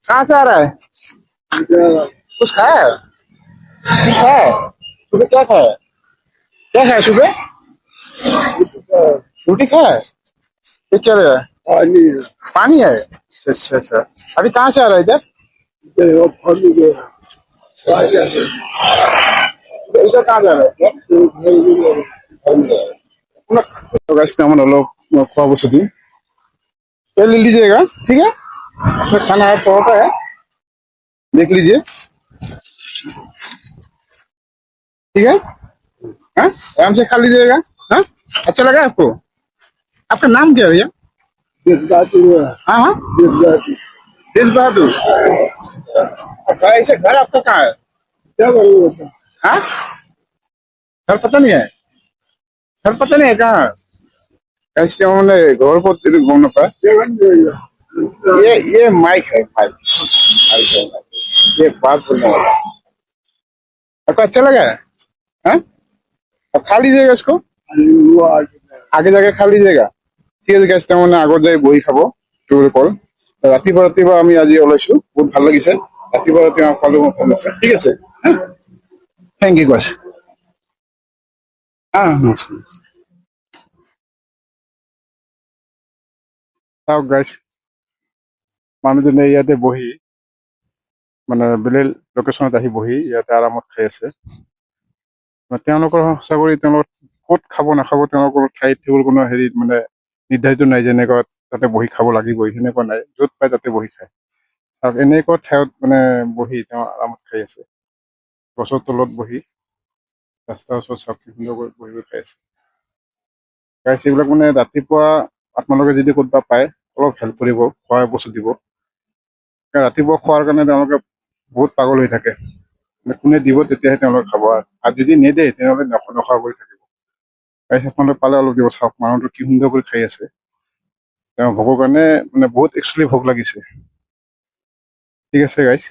कहाँ से आ रहा है? कुछ खाया है? कुछ खाया है? सुबह क्या खाया है? क्या खाया सुबह? रोटी खाया है? ये क्या रहा है? पानी। पानी है? अच्छा अच्छा अच्छा। अभी कहाँ से आ रहा है इधर? इधर कहाँ जा रहा है? तो गाइस तेमन হলো খোয়া বস্তু দিন ये ले लीजिएगा ठीक है। इसमें खाना है परोठा है देख लीजिए ठीक है। हाँ आराम से खा लीजिएगा। हाँ अच्छा लगा आपको? आपका नाम क्या है भैया? देश बहादुर। हाँ हाँ देश बहादुर। देश बहादुर ऐसे घर आपका कहाँ है? क्या करूँगा? हाँ घर पता नहीं है? घर पता नहीं है कहाँ? इसके मैंने घर को घूमने का ये माइक है माइक माइक है माइक। ये बात बोलने वाला आपको अच्छा लगा है? हाँ अब खा लीजिएगा इसको आगे जाके खा लीजिएगा ঠিক আছে গাইছ তাৰমানে আগত যাই বহি খাব তোৰ কল ৰাতিপুৱা ৰাতিপুৱা আমি আজি ওলাইছো বহুত ভাল লাগিছে ৰাতিপুৱা ৰাতিপুৱা খালো ভাল লাগিছে ঠিক আছে থেংক ইউ গাইছ নমস্কাৰ চাওক গাইছ মানুহজনে ইয়াতে বহি মানে বেলেগ লোকেশ্যনত আহি বহি ইয়াতে আৰামত খাই আছে তেওঁলোকৰ সঁচা কৰি তেওঁলোক ক'ত খাব নাখাব তেওঁলোকৰ ঠাইত সেইবোৰ কোনো হেৰি মানে নিৰ্ধাৰিত নাই যেনেকুৱা তাতে বহি খাব লাগিবই সেনেকুৱা নাই য'ত পায় তাতে বহি খায় চাওক এনেকুৱা ঠাইত মানে বহি তেওঁ আৰামত খাই আছে গছৰ তলত বহি ৰাস্তাৰ ওচৰত চাওক কি সুন্দৰকৈ বহি খাই আছে গাইছ এইবিলাক মানে ৰাতিপুৱা আপোনালোকে যদি ক'ৰবাত পায় অলপ হেল্প কৰিব খোৱা বস্তু দিব ৰাতিপুৱা খোৱাৰ কাৰণে তেওঁলোকে বহুত পাগল হৈ থাকে কোনে দিব তেতিয়াহে তেওঁলোকে খাব আৰু যদি নিদিয়ে তেনেহ'লে নখোৱা কৰি থাকিব গাইছ আপোনালোকে পালে অলপ দিব চাওক মানুহটো কি সুন্দৰ কৰি খাই আছে তেওঁ ভোগৰ কাৰণে মানে বহুত একচুৱেলি ভোক লাগিছে ঠিক আছে গাইছ